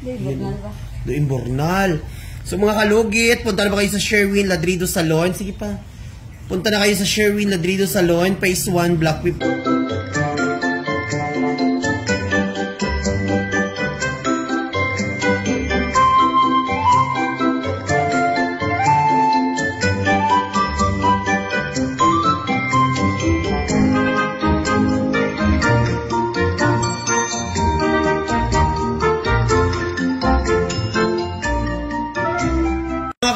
Do Imbornal. So mga kalugit, punta na ba kayo sa Sherwin Ladrido Salon? Sige pa. Punta na kayo sa Sherwin Ladrido Salon, Phase 1, Block 50.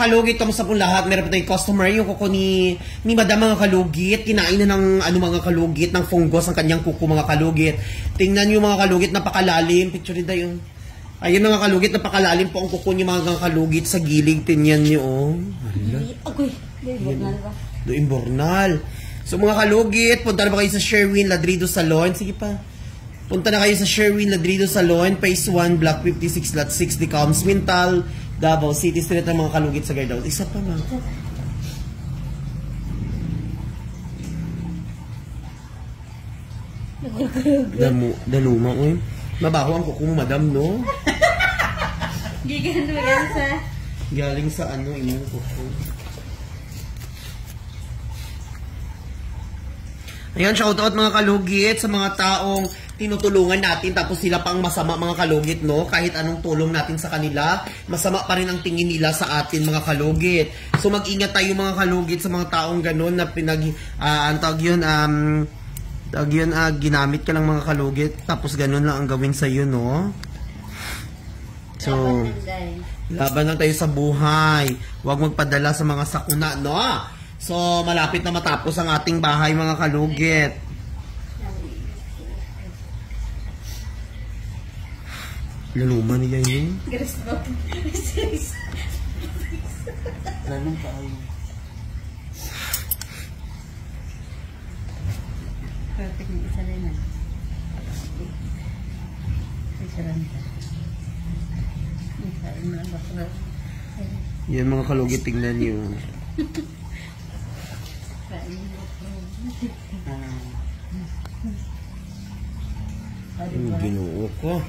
Kalugit, kamusta po lahat? Meron po tayong customer, yung kuko ni Madam mga kalugit. Kinain na ng mga kalugit, ng fungus ang kanyang kuko mga kalugit. Tingnan nyo mga kalugit, napakalalim. Picture nyo yung... Ayun mga kalugit, napakalalim po ang kuko niyo mga kalugit sa gilid. Tingnan nyo, oh. Do Imbornal. So mga kalugit, punta na ba kayo sa Sherwin Ladrido Salon? Sige pa. Punta na kayo sa Sherwin Ladrido Salon, Phase 1, Block 56, Lot 6, Decals, Mintal, Davao City Street ang mga kalugit sa Gardaw. Isa pa lang. Daluma ko eh. Mabaho ang kuko mo, madam, no? Gigando yan sa... Galing sa ano, inyong kuko. Ayan, shoutout mga kalugit sa mga taong tinutulungan natin tapos sila pang masama mga kalugit, no? Kahit anong tulong natin sa kanila, masama pa rin ang tingin nila sa atin mga kalugit. So mag-ingat tayo mga kalugit sa mga taong ganun na ginamit ka lang mga kalugit tapos ganun lang ang gawin sa iyo, no? So, laban lang tayo sa buhay. Huwag magpadala sa mga sakuna, no? So, malapit na matapos ang ating bahay mga kalugit. Laluma niya yun. Lalong tayo. Perfect na isa rin na. Isa rin na. Yan mga kalugit, tingnan nyo. Ginoo ko.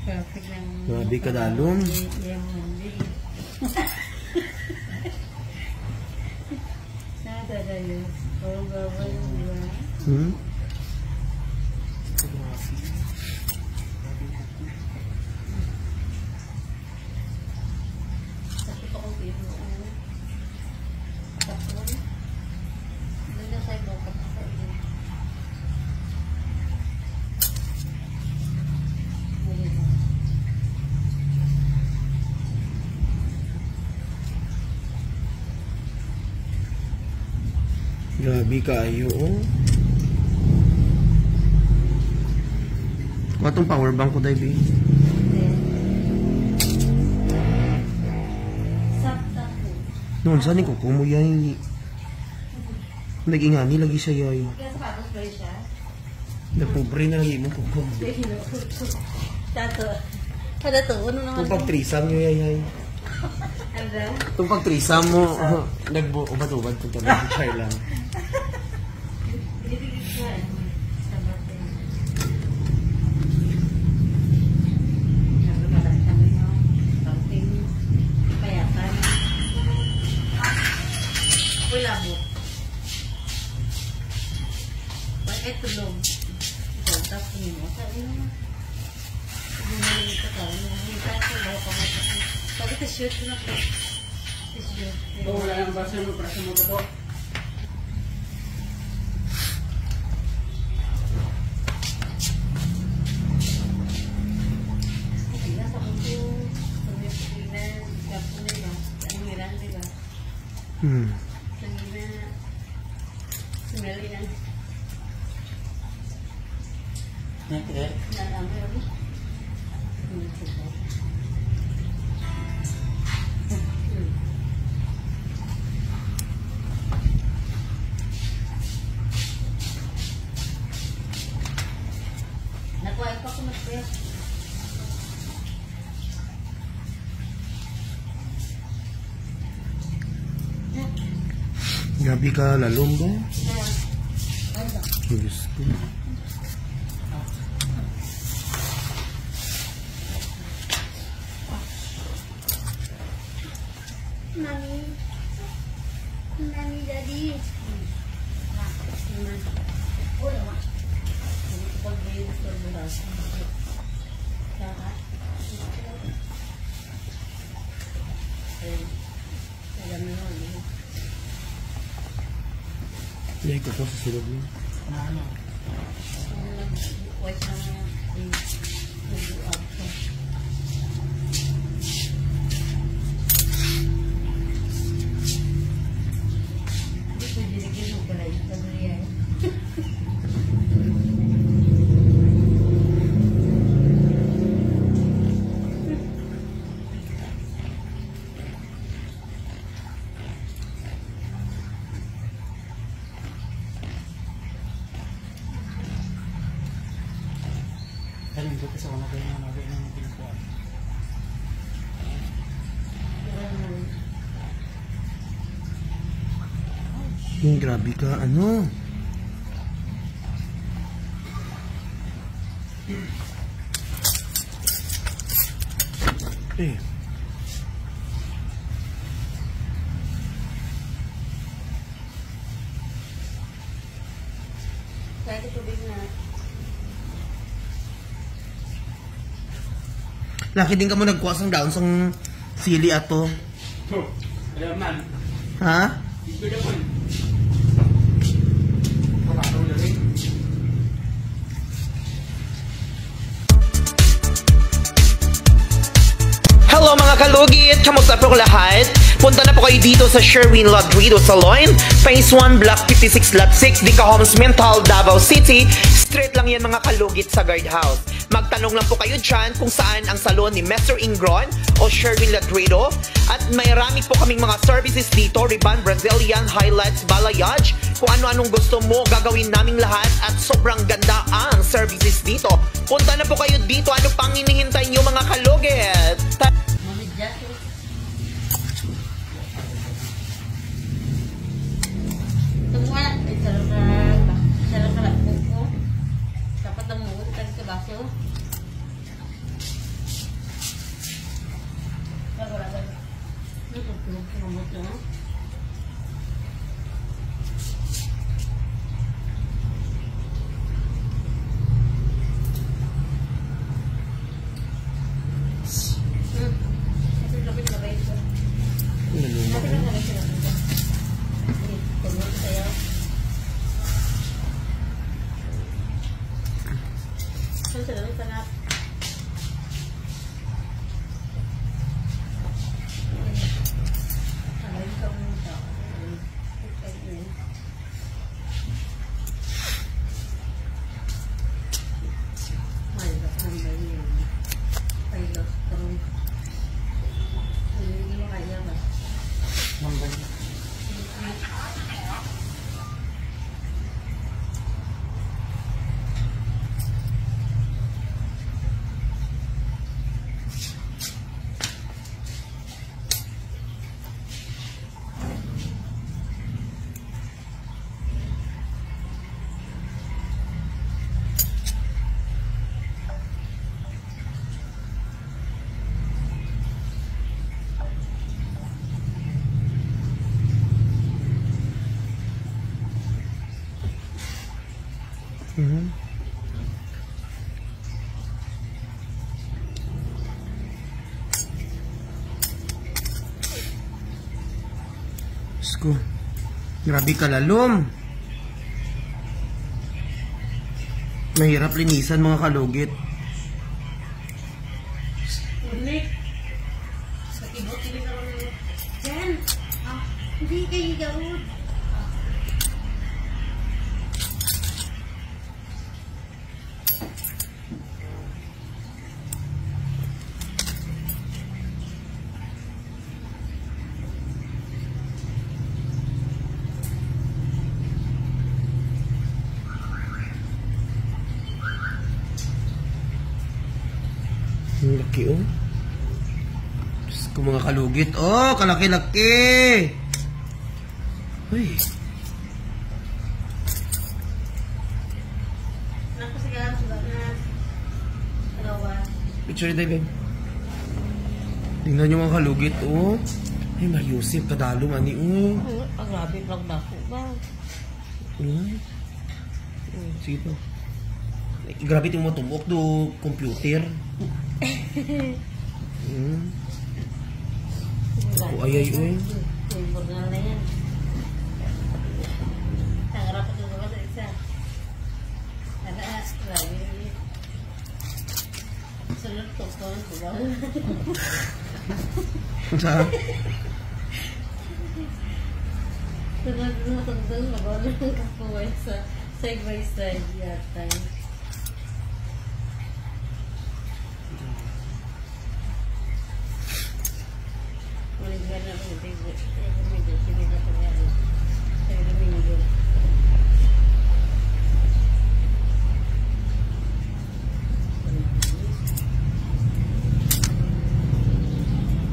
Perfect lang. Grabe ka dalom. Grabe kayo, oh. Katong power bank ko, Davey. Noon, saan ko kumuyan? Nag-ingani lagi siya, yoy. Napobre na lagi mo kukum. Tato. Kada to, ano naman? Kung pag-trisam nyo, yay. Kung pag-trisam mo, nag-ubad-ubad kung tabi. Try lang. Labot. Bakit tulog? Ikaw, tapos mo. Sabi mo. Bumalik ka ka. Bumalik ka ka. Sabi ka shoot na po. Shoot. Wala lang ba sa mo para sa mga to? Nakuha pa ko mag-press. Gabi ka lalong ba? Diyos ko. Mami. Mami, Daddy. Oh, naman. Hindi ko pag-bayo gusto mo lang. Saka? Alam mo yun. Hindi ko po sa silog niya. Ano? Nag-wait na nag-up ko. Hindi ko dinigyan mo pala yung pagriya. Kaling ko kasi wala kayo na nagawin ng pinukuan. Grabe ka, ano? Eh. Kahit tubig na. Laki din ka mo nagkuha sang daon sang sili ato. Oh, alam man. Ha? Hindi na po. Pakataw na rin. Hello mga kalugit! Kamusta po lahat? Punta na po kayo dito sa Sherwin Ladrido Salon, Phase 1, Block 56, Lot 6, Dica Homes, Mental, Davao City. Straight lang yan mga kalugit sa guardhouse. Magtanong lang po kayo dyan kung saan ang salon ni Mr. Ingron o Sherwin Ladrido. At may rami po kaming mga services dito, Ribbon, Brazilian, Highlights, Balayage. Kung ano-anong gusto mo, gagawin naming lahat at sobrang ganda ang services dito. Punta na po kayo dito. Ano pang hinihintay nyo mga kalugit? Mami, Jato. Tungwa, ay sarap ka po. Dapat namuot ka sa baso. Wala. Nagtutulog ka naman ito. Sko. Grabe kalalom. Mahirap linisan mga kalugit. Ulit. Sa kibot ini karon. Jan. Hindi kayo gawod. Ang laki oh. Diyos ko mga kalugit. Oh, kalaki-laki. Uy. Nakasigaran sulat na. Dalawa. Picture day, babe. Tingnan nyo mga kalugit oh. Ay, Mariusip, kadalo nga ni Grabe lang na ako ba? Sige to. Grabe tingin mo tumok do computer. Ako ayay uy. Timbor na na yan. Tangarap ito ba sa isa? Grabe. Sunod to ko. Sa? Sunod na tungtong nabawal ng kapuway sa side by side yata.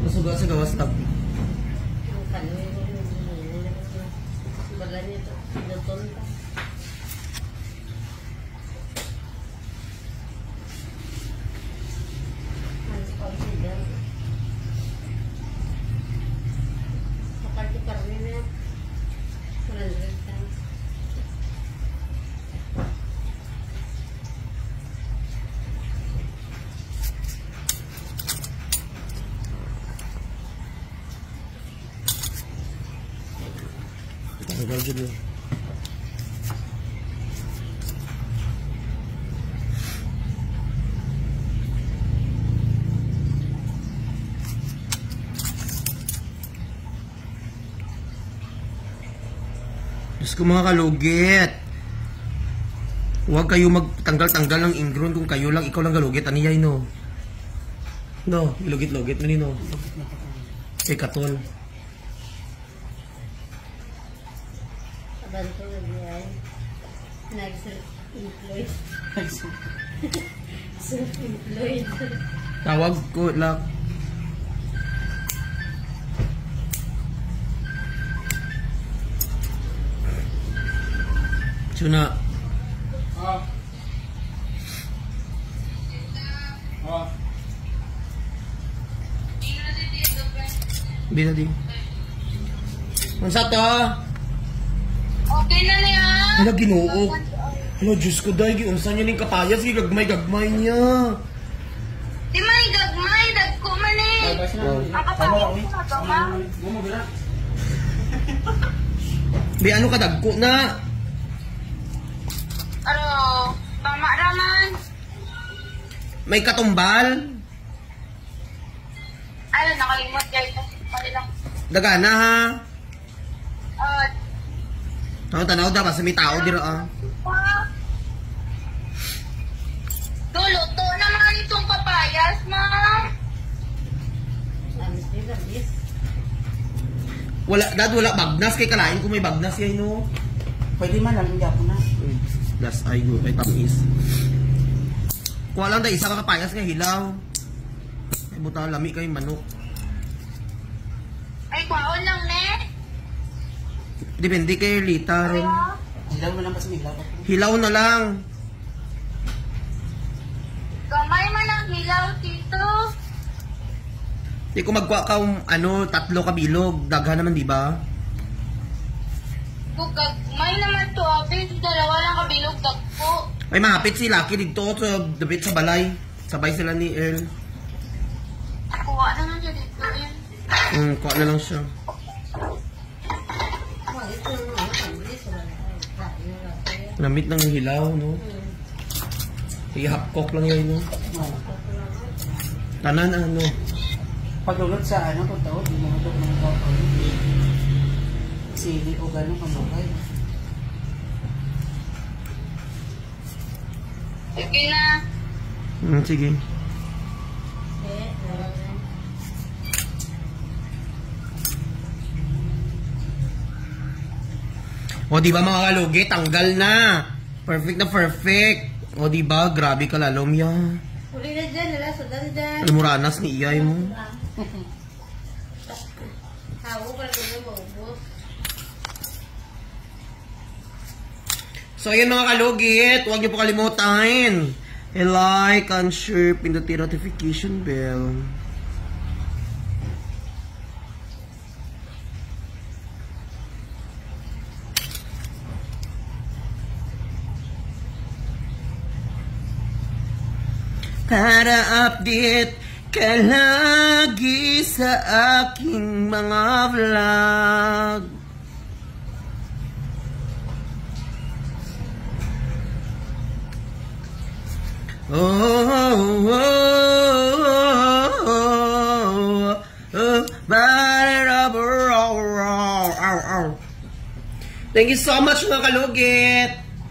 Masuga sa gawas tab. Tagal dyan. Diyos ko mga kalugit. Huwag kayo magtanggal-tanggal ng ingron kung kayo lang, ikaw lang kalugit. Aniyay no? No, ilugit-lugit mo no? Kay Katol. Abang ko nagyay. Nag-self-employed. Self-employed. Tawag ko lang. Suna. Bisa di. Unsa to? Okay na niya. Hala Ginoo. Hala Diyos ko dai giunsa niya ning kapayas gi gagmay niya. Di man gagmay, dagko man eh. Ang kapatid ko na to, ma'am. Bi ano ka dagko na? Ano, tama raman. May katumbal? Ano, nakalimot kayo ito. Palilang. Dagana ha. Tanaw da kasi may tao dira ah. Luluto naman itong papayas, ma'am. Wala bagnas kay kalain kung may bagnas yay no. Pwede man lang hindi ako na. Das ay go kay tamis. Kuha lang da isa ka kapayas kay hilaw. Ay buta lami kay manok. Ay, kwaon lang, ne? Depende kay Lita ron. Hilaw mo lang kasi may hilaw ako. Hilaw na lang. Gamay man ang hilaw dito. Di ko magkuha ka tatlo ka bilog. Daghan naman di ba? Gagmay naman to, abis. Dalawa lang kabilog, dagpo. Ay mahapit si Lucky dito sa debit sa balay. Sabay sila ni Earl. Kuha naman siya dito, yun. Kuha na lang siya. Namit ng hilaw, no? Ihapkok lang yan, no? Tanan, ano? Paglulot sa kung tao, di mo ito ng tao. Sili o gano'ng kamukay. Sige na. Sige. O diba mga kalugi, tanggal na. Perfect na perfect. O diba, grabe ka lalom ya. Uli na dyan, nila, sudan dyan. Almuranas ni iyay mo. Hawo ka na maubos. So ayun mga kalugit, huwag niyo po kalimutan. I-like and share, pindutin notification bell. para update ka lagi sa aking mga vlog. Thank you so much mga kalugit!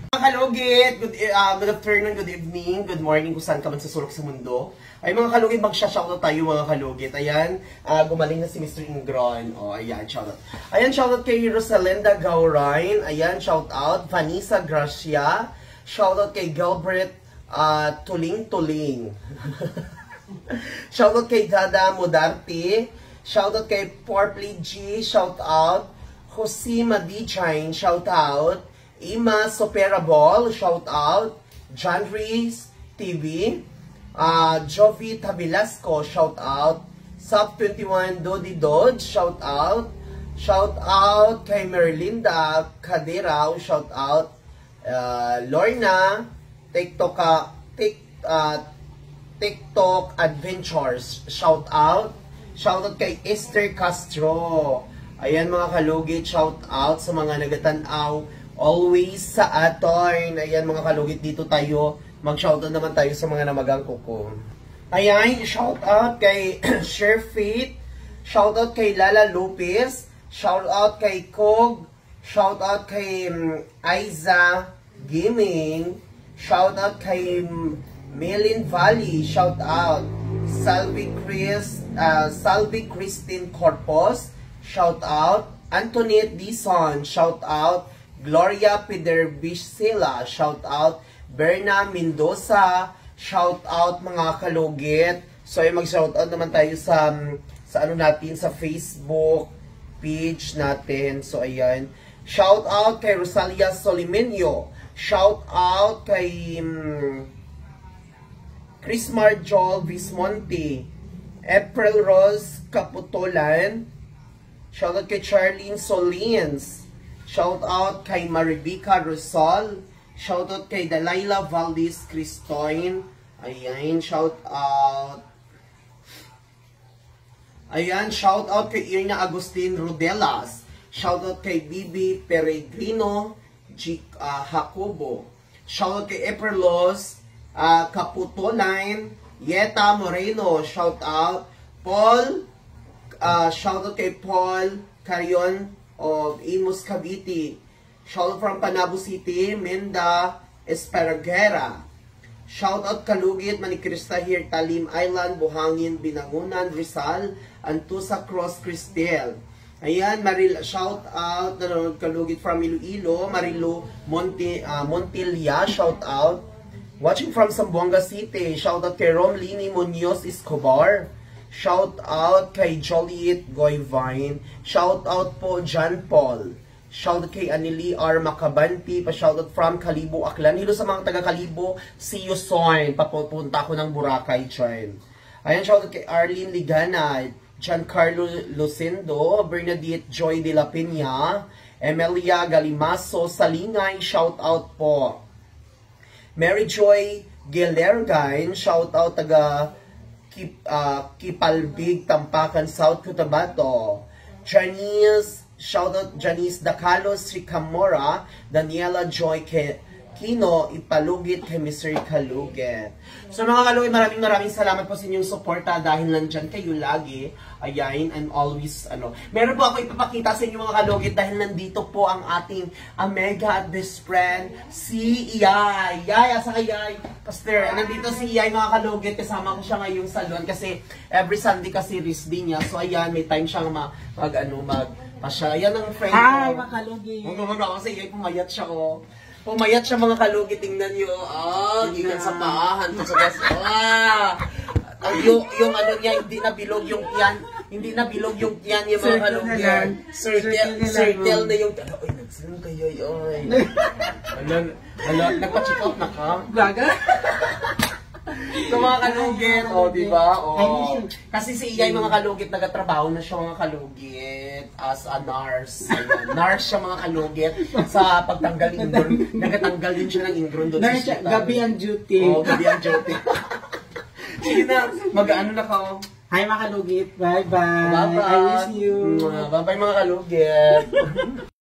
Mga kalugit, good afternoon, good evening, good morning kung saan ka man sa sulok sa mundo. Ay mga kalugit, mag-shoutout tayo mga kalugit. Ayan, gumaling na si Mr. Ingron. O, ayan, shoutout. Ayan, shoutout kay Rosalinda Gaurain. Ayan, shoutout. Vanessa Gracia. Shoutout kay Gilbert Tuling-Tuling. Shoutout kay Dada Modarte. Shoutout kay Porply G. Shoutout. Jose Madichay. Shoutout. Ima Soperable. Shoutout. John Rees TV. Jovi Tabilasco, shout out. Sub 21 Dodi Dodge, shout out. Shout out kay Merlinda Caderao, shout out. Lorna TikTok Adventures, shout out. Shout out kay Esther Castro. Ayan mga kalugit, shout out sa mga nagatanaw always sa aton. Ayan mga kalugit, dito tayo mag-shoutout naman tayo sa mga namagang kuko. Ayan, shoutout kay Sherfit, shoutout kay Lala Lopez, shoutout kay Kog, shoutout kay Aiza Gaming, shoutout kay Melin Valley, shoutout Salvi Christine Corpus, shoutout Antoinette Dison, shoutout Gloria Piderbisela, shoutout Berna Mendoza, shout out mga kalugit. So ay mag-shout out naman tayo sa ano natin sa Facebook page natin. So ayan. Shout out kay Rosalia Solimenio. Shout out kay Chris Marjol Vismonte. April Rose Caputolan. Shout out kay Charlene Solins. Shout out kay Maribica Rosal. Shoutout kay Delilah Valdez Cristoin. Ayan, shout out. Ayan, shout out kay Irna Agustin Rodelas. Shoutout kay Bibi Peregrino Jacobo. Shoutout kay Eperlos Caputoline. Yeta Moreno. Shout out. Paul. Shoutout kay Paul Carion of Imus Cavite. Shoutout from Panabo City, Minda Esparagera. Shoutout Kalugit, Manikrista here, Talim Island, Buhangin, Binangunan, Rizal, Antusa Cross, Cristel. Ayan, shoutout, Kalugit from Iloilo, Marilo Montilia, shoutout. Watching from Zamboanga City, shoutout kay Romlini Munoz Escobar. Shoutout kay Joliet Goyvine. Shoutout po John Paul. Shoutout kay Anili R. Makabanti, pa-shoutout from Kalibo, Aklan. Hello sa mga taga-Kalibo, see you soon. Papupunta ako ng Boracay, Chan. Ayan, shoutout kay Arlene Ligana, Giancarlo Lucindo, Bernadette Joy de la Peña, Emilia Galimaso Salingay, shoutout po. Mary Joy Gelergain, shoutout taga Kipalbig, Tampakan, South Cotabato. Janice, shoutout Janice Dacalos Ricamora, Daniela Joy Kino, ipalugit kay Mr. Kalugit. So mga kalugit, maraming salamat po sa inyong suporta dahil nandyan kayo lagi. Ayan, and always, meron po ako ipapakita sa inyo mga kalugit dahil nandito po ang ating mega best friend, si Iyay. Iyay, asa kay Iyay? Pastor, nandito si Iyay mga kalugit, kasama ko siya ngayong salon kasi every Sunday kasi risdi niya. So ayan, may time siyang pasya. Ayan ang friend ko. Hi, mga kalugit. Magmamagla ako sa Iyay, pumayat siya ko. Pumayat siya mga kalugit, tingnan nyo. Gigan sa paahan to sa gas. Yung niya, hindi na bilog yung tiyan. Hindi na bilog yung tiyan yung mga kalugit. Circle na yung... Ay, nagsalang kayo yun. Nagpa-check out na ka? Blaga? So mga kalugit, diba? Kasi si Iyay mga kalugit, nagatrabaho na siya mga kalugit as a nurse. Nurse siya mga kalugit sa pagtanggal ingron. Nagatanggal din siya ng ingron doon. Nurse siya, gabi ang duty. Gabi ang duty. Sige na, mag-ano na ka. Hi mga kalugit. Bye-bye. Bye-bye. I miss you. Bye-bye mga kalugit.